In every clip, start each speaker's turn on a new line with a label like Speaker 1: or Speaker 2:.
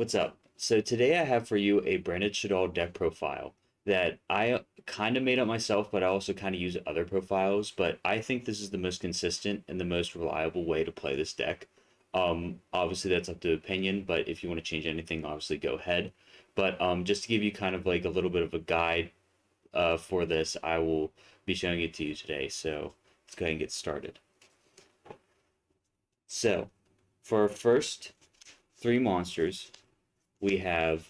Speaker 1: What's up? So today I have for you a branded Shaddoll deck profile that I kind of made up myself, but I also kind of use other profiles. But I think this is the most consistent and the most reliable way to play this deck. Obviously that's up to opinion, but if you want to change anything, obviously go ahead. But just to give you kind of like a little bit of a guide for this, I will be showing it to you today. So let's go ahead and get started. So for our first three monsters, we have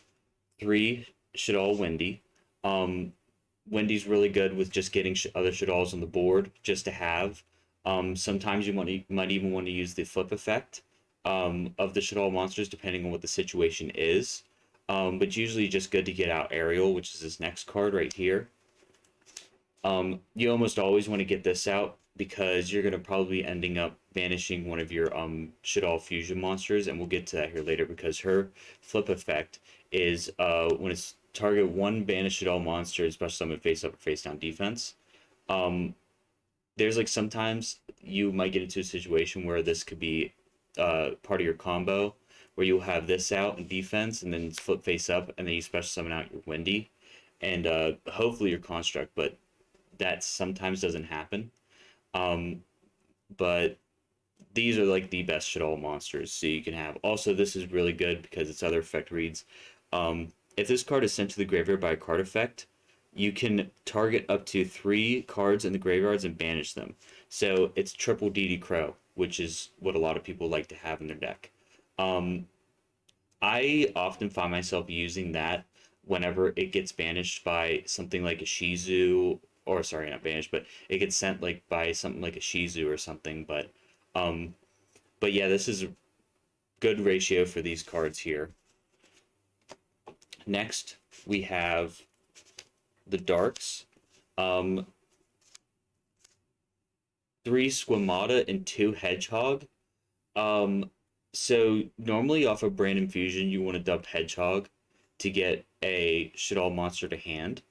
Speaker 1: three Shaddoll Wendy. Um, Wendy's really good with just getting other Shaddolls on the board just to have. Sometimes might even want to use the flip effect of the Shaddoll monsters depending on what the situation is. But usually just good to get out Ariel, which is his next card right here. You almost always want to get this out because you're going to probably be ending up banishing one of your Shaddoll fusion monsters, and we'll get to that here later because her flip effect is when it's target one banished Shaddoll monster, especially summon face up or face down defense. Um, there's like sometimes you might get into a situation where this could be part of your combo where you'll have this out in defense and then flip face up and then you special summon out your Wendy and hopefully your construct, but that sometimes doesn't happen. Um, but these are like the best shit all monsters so you can have. Also, this is really good because its other effect reads if this card is sent to the graveyard by a card effect, you can target up to three cards in the graveyards and banish them. So it's triple DD Crow, which is what a lot of people like to have in their deck. Um, I often find myself using that whenever it gets banished by something like a Shizu, or sorry, not banished, but it gets sent like by something like a Shizu or something. Um, but yeah, this is a good ratio for these cards here. Next, we have the Darks. Um, three Squamata and two Hedgehog. Um, so normally off of Brand Infusion, you want to dump Hedgehog to get a Shaddoll monster to hand.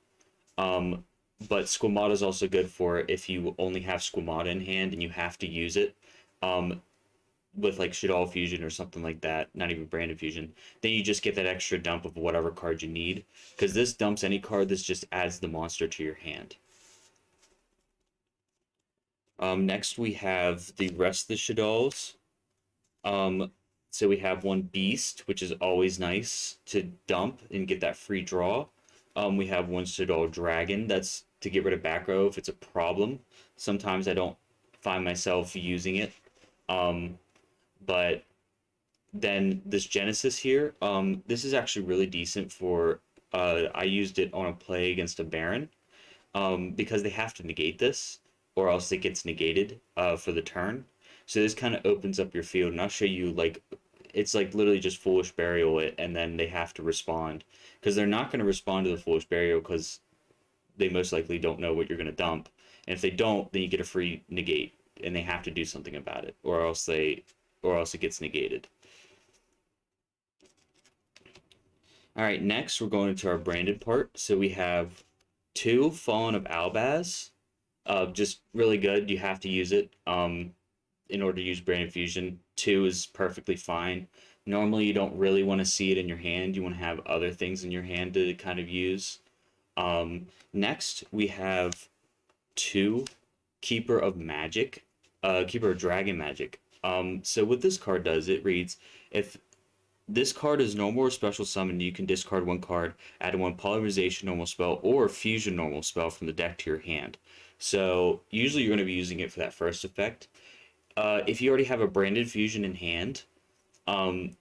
Speaker 1: Um, but Squamata is also good for if you only have Squamata in hand and you have to use it. With like Shaddoll Fusion or something like that, not even Brand Infusion, then you just get that extra dump of whatever card you need. Because this dumps any card, this just adds the monster to your hand. Next we have the rest of the Shaddolls. Um, so we have one Beast, which is always nice to dump and get that free draw. We have one Shaddoll Dragon, that's to get rid of back row if it's a problem. Sometimes I don't find myself using it. But then this Genesis here, this is actually really decent for, I used it on a play against a Baron, because they have to negate this, or else it gets negated for the turn. So this kind of opens up your field, and I'll show you like it's like literally just Foolish Burial it, and then they have to respond because they're not going to respond to the Foolish Burial because they most likely don't know what you're going to dump, and if they don't, then you get a free negate, and they have to do something about it, or else it gets negated. All right, next we're going into our branded part. So we have two Fallen of Albaz. Just really good. You have to use it in order to use Brand Infusion. Two is perfectly fine. Normally, you don't really want to see it in your hand. You want to have other things in your hand to kind of use. Next, we have two Keeper of Magic, Keeper of Dragon Magic. So what this card does, it reads, if this card is normal or special summon, you can discard one card, add one polymerization normal spell or fusion normal spell from the deck to your hand. So usually you're going to be using it for that first effect. If you already have a branded fusion in hand, um,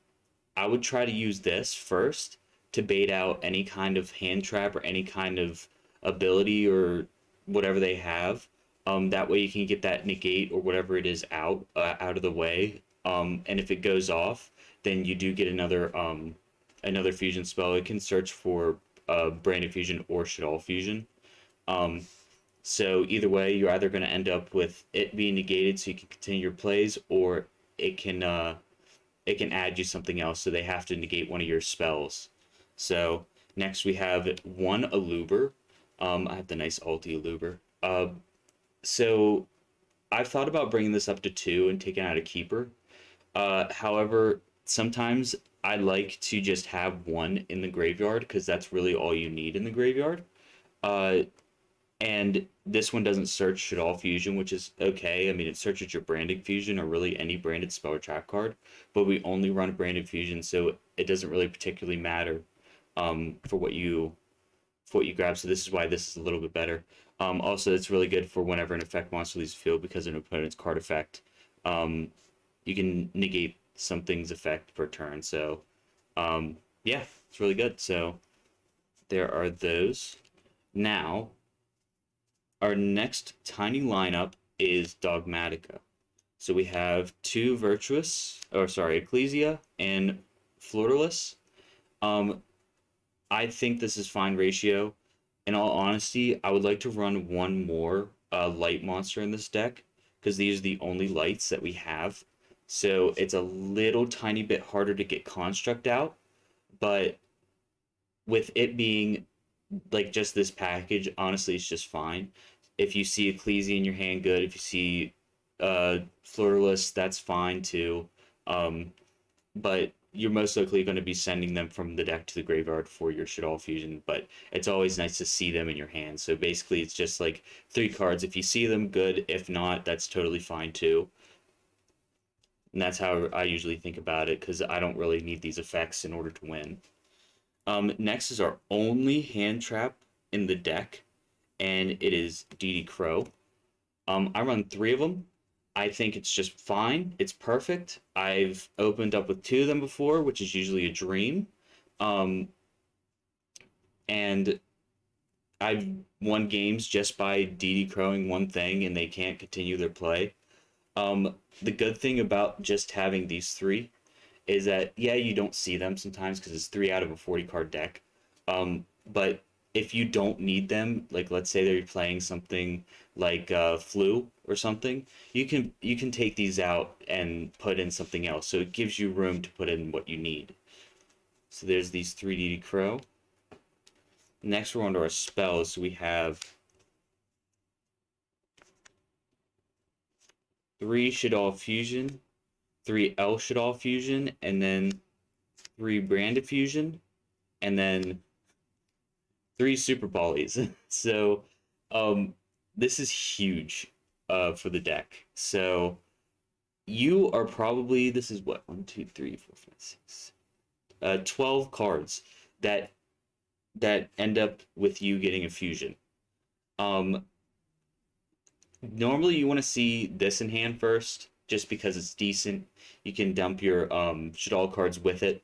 Speaker 1: I would try to use this first to bait out any kind of hand trap or any kind of ability or whatever they have. That way you can get that negate or whatever it is out of the way. And if it goes off, then you do get another fusion spell. It can search for branded fusion or Shaddoll fusion. Um, so either way, you're either going to end up with it being negated so you can continue your plays, or it can uh, it can add you something else. So they have to negate one of your spells. So next we have one Aluber. I have the nice ulti Aluber. So I've thought about bringing this up to two and taking out a keeper. However, sometimes I like to just have one in the graveyard because that's really all you need in the graveyard. Uh, and this one doesn't search Shaddoll Fusion, which is okay. I mean, it searches your Branding Fusion or really any branded spell or trap card, but we only run Branded Fusion, so it doesn't really particularly matter for what you grab. So this is why this is a little bit better. Also, it's really good for whenever an effect monster leaves the field because of an opponent's card effect. Um, you can negate something's effect per turn. So yeah, it's really good. So there are those. Now, our next tiny lineup is Dogmatika. So we have two Virtuous, or sorry, Ecclesia and Florless. Um, I think this is fine ratio. In all honesty, I would like to run one more light monster in this deck because these are the only lights that we have. So it's a little tiny bit harder to get construct out, but with it being like just this package, honestly, it's just fine. If you see Ecclesia in your hand, good. If you see Florless, that's fine too. Um, but you're most likely going to be sending them from the deck to the graveyard for your Shaddoll Fusion, but it's always nice to see them in your hand. So basically, it's just like three cards. If you see them, good. If not, that's totally fine too. And that's how I usually think about it because I don't really need these effects in order to win. Next is our only hand trap in the deck, and it is DD Crow. I run three of them. I think it's just fine. It's perfect. I've opened up with two of them before, which is usually a dream. Um, and I've won games just by DD crowing one thing and they can't continue their play. The good thing about just having these three is that, yeah, you don't see them sometimes because it's three out of a 40 card deck. But if you don't need them, like let's say they're playing something like flu or something, you can take these out and put in something else. So it gives you room to put in what you need. So there's these 3D Crow. Next we're on to our spells. So we have 3 Shaddoll Fusion, 3 El Shaddoll Fusion, and then 3 Branded Fusion, and then 3 Super Polys. So this is huge for the deck. So you are probably, this is what, 1, 2, 3, 4, 5, 6, 12 cards that end up with you getting a fusion. Normally you want to see this in hand first, just because it's decent. You can dump your Shaddoll cards with it.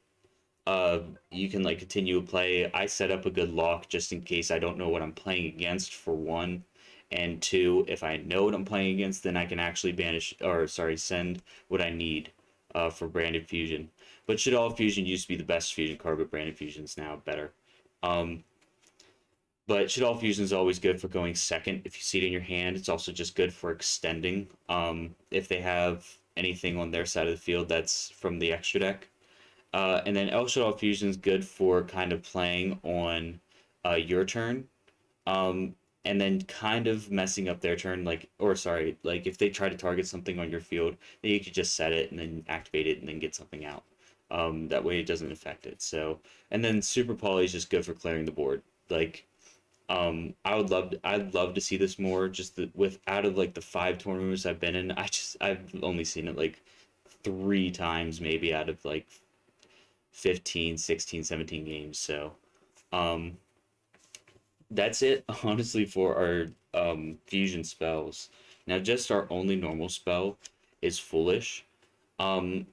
Speaker 1: You can like continue to play. I set up a good lock just in case I don't know what I'm playing against for one, and two, if I know what I'm playing against, then I can actually banish or sorry send what I need for Branded Fusion. But Shaddoll Fusion used to be the best fusion card, but Branded Fusion is now better. But Shaddoll Fusion is always good for going second if you see it in your hand. It's also just good for extending. If they have anything on their side of the field that's from the extra deck. And then El Shaddoll Fusion is good for kind of playing on your turn. And then kind of messing up their turn, like, or sorry, like if they try to target something on your field, then you could just set it and then activate it and then get something out. That way it doesn't affect it. So, and then Super Poly is just good for clearing the board. Like, I'd love to see this more. Just with out of like the 5 tournaments I've been in, I've only seen it like 3 times maybe out of like 15, 16, 17 games. So, um, that's it honestly for our fusion spells. Now, just our only normal spell is Foolish. Um,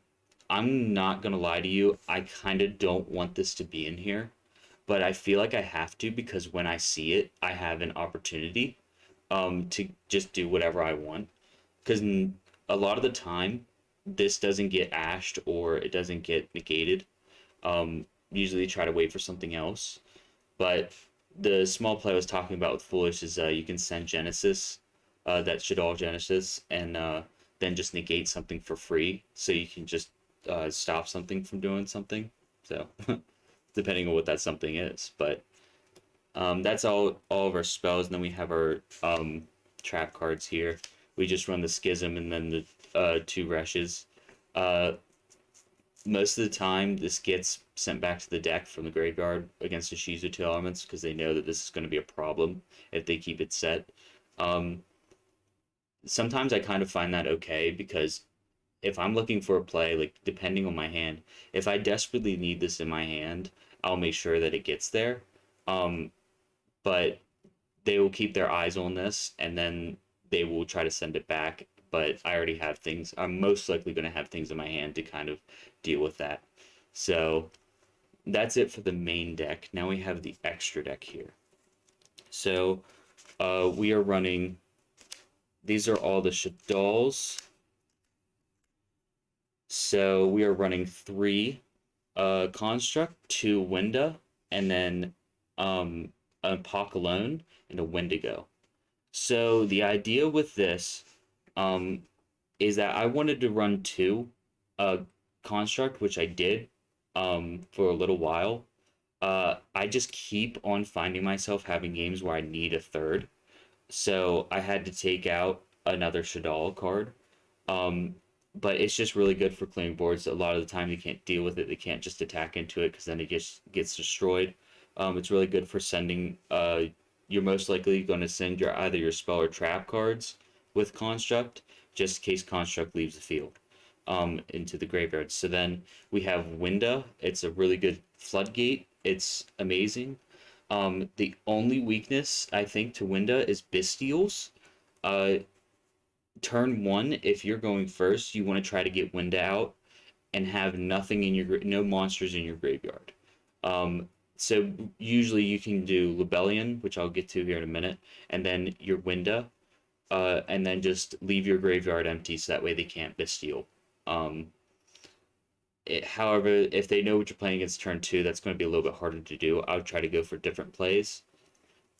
Speaker 1: I'm not gonna lie to you. I kind of don't want this to be in here, but I feel like I have to because when I see it, I have an opportunity to just do whatever I want. Because a lot of the time, this doesn't get ashed or it doesn't get negated. Usually try to wait for something else. But the small play I was talking about with Foolish is you can send Genesis, that Shaddoll Genesis, and then just negate something for free. So you can just stop something from doing something. So depending on what that something is. But that's all of our spells. And then we have our trap cards here. We just run the Schism and then the 2 Reshes. Uh, most of the time this gets sent back to the deck from the graveyard against the Shizu two elements because they know that this is going to be a problem if they keep it set. Um, Sometimes I kind of find that okay because if I'm looking for a play, like depending on my hand, if I desperately need this in my hand, I'll make sure that it gets there. Um, but they will keep their eyes on this and then they will try to send it back. But I already have things. I'm most likely going to have things in my hand to kind of deal with that. So that's it for the main deck. Now we have the extra deck here. So we are running. These are all the Shaddolls. So we are running 3 Construct, 2 Winda, and then a Pock alone and a Wendigo. So the idea with this um, is that I wanted to run 2 Construct, which I did for a little while. I just keep on finding myself having games where I need a third. So I had to take out another Shaddoll card. Um, but it's just really good for clearing boards. A lot of the time they can't deal with it. They can't just attack into it because then it just gets destroyed. It's really good for sending. You're most likely going to send your either your spell or trap cards with construct, just in case construct leaves the field, into the graveyard. So then we have Winda. It's a really good floodgate. It's amazing. The only weakness I think to Winda is Bestials. Uh, Turn 1, if you're going first, you want to try to get Winda out and have nothing in your no monsters in your graveyard. So usually you can do Libellion, which I'll get to here in a minute, and then your Winda, and then just leave your graveyard empty so that way they can't Bestial. Um, However, if they know what you're playing against turn 2, that's going to be a little bit harder to do. I would try to go for different plays.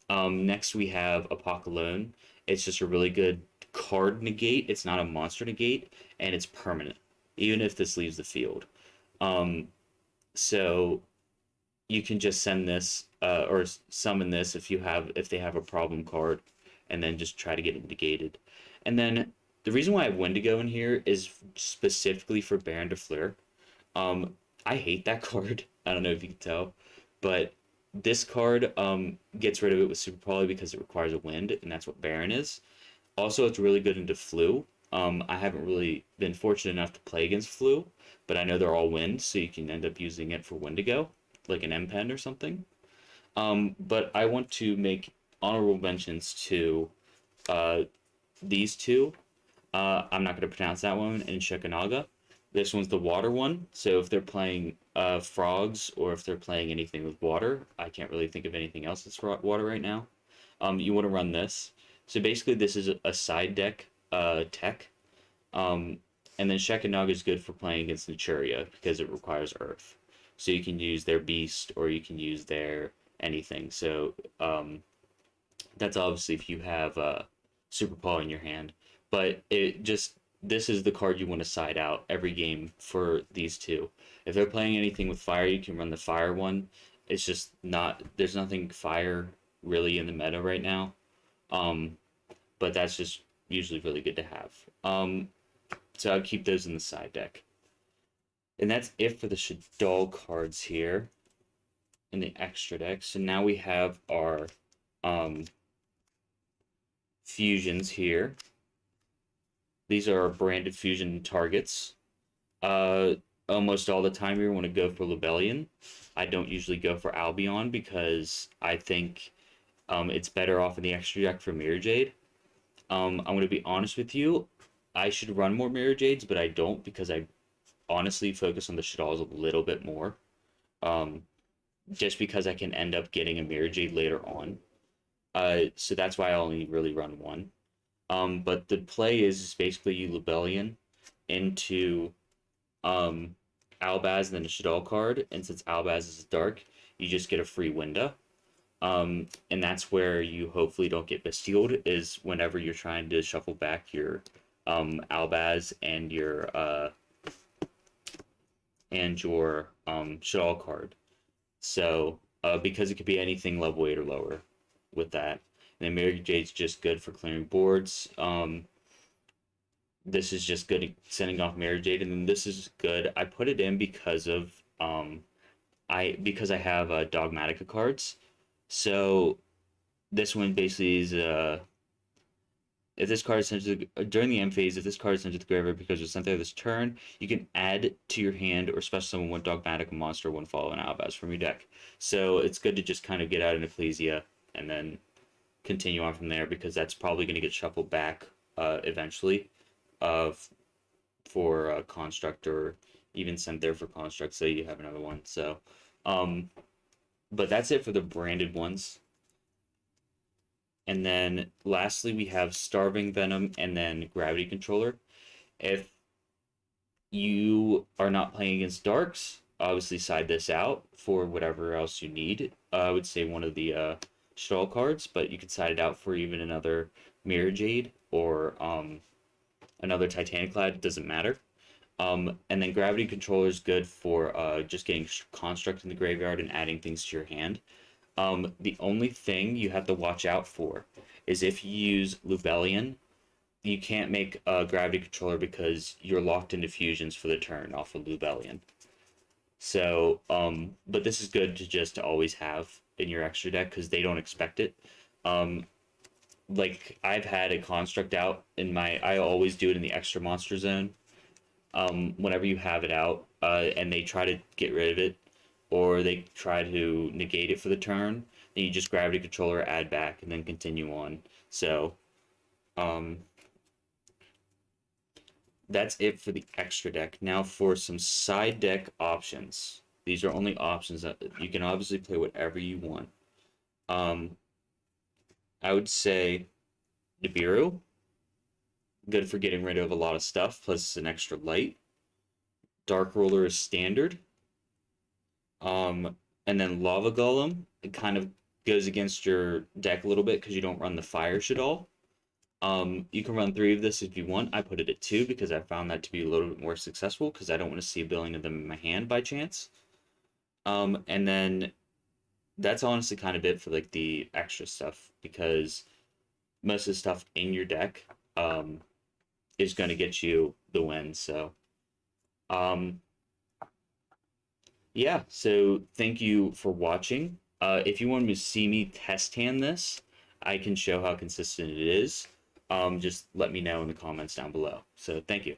Speaker 1: Next we have Apokalone. It's just a really good card negate. It's not a monster negate, and it's permanent, even if this leaves the field. Um, so you can just send this or summon this if they have a problem card, and then just try to get it negated. And then the reason why I have Wendigo in here is specifically for Baron de Fleur. I hate that card. I don't know if you can tell, but this card gets rid of it with Super Poly because it requires a wind, and that's what Baron is. Also, it's really good into Flu. I haven't really been fortunate enough to play against Flu, but I know they're all wind, so you can end up using it for Wendigo, like an M-Pen or something. But I want to make honorable mentions to uh, these two. I'm not going to pronounce that one in Shikanaga. This one's the water one. So if they're playing frogs or if they're playing anything with water, I can't really think of anything else that's water right now. You want to run this. So basically, this is a side deck tech. Um, and then Shekanaga is good for playing against Naturia because it requires Earth. So you can use their Beast or you can use their anything. So that's obviously if you have Super Paw in your hand. But it just this is the card you want to side out every game for these two. If they're playing anything with fire, you can run the fire one. It's just not there's nothing fire really in the meta right now. Um, but that's just usually really good to have. So I'll keep those in the side deck. And that's it for the Shaddoll cards here in the extra deck. So now we have our fusions here. These are our branded fusion targets. Almost all the time you want to go for Libellion. I don't usually go for Albion because I think it's better off in the extra deck for Mirror Jade. I'm going to be honest with you. I should run more Mirror Jades, but I don't because I honestly focus on the Shaddolls a little bit more. Um, just because I can end up getting a Mirror Jade later on. So that's why I only really run one. But the play is basically you Libellion into Albaz and then a Shaddoll card, and since Albaz is dark, you just get a free Winda. And that's where you hopefully don't get bestealed is whenever you're trying to shuffle back your Albaz and your Shaddoll card. So because it could be anything level 8 or lower with that. And then Mary Jade's just good for clearing boards. this is just good at sending off Mirror Jade, and then this is good. I put it in because of I have Dogmatika cards. So this one basically is if this card is sent to during the end phase, if this card is sent to the graveyard because it was sent there this turn, you can add to your hand or special summon one Dogmatic monster, one follow, and Albaz from your deck. So it's good to just kind of get out an Ecclesia and then continue on from there because that's probably going to get shuffled back eventually uh, for Construct or even sent there for Construct, so you have another one. So, but that's it for the branded ones. And then lastly, we have Starving Venom and then Gravity Controller. If you are not playing against Darks, obviously side this out for whatever else you need. I would say one of the Shaddoll cards, but you could side it out for even another Mirror Jade or another Titanic Clad. It doesn't matter. And then Gravity Controller is good for just getting Construct in the graveyard and adding things to your hand. The only thing you have to watch out for is if you use Lubellion, you can't make a Gravity Controller because you're locked into fusions for the turn off of Lubellion. So, but this is good to just always have in your extra deck because they don't expect it. Um, like I've had a construct out in my, I always do it in the extra monster zone. Whenever you have it out, and they try to get rid of it, or they try to negate it for the turn, then you just Gravity Controller, add back, and then continue on. So, um, that's it for the extra deck. Now for some side deck options. These are only options that you can obviously play whatever you want. Um, I would say Nibiru, good for getting rid of a lot of stuff, plus it's an extra light. Dark Roller is standard. And then Lava Golem, it kind of goes against your deck a little bit because you don't run the Fire Shaddoll. You can run 3 of this if you want. I put it at 2 because I found that to be a little bit more successful because I don't want to see a billion of them in my hand by chance. And then that's honestly kind of it for like the extra stuff because most of the stuff in your deck is going to get you the win. So, um, yeah. So thank you for watching. If you want to see me test hand this, I can show how consistent it is. Just let me know in the comments down below. So thank you.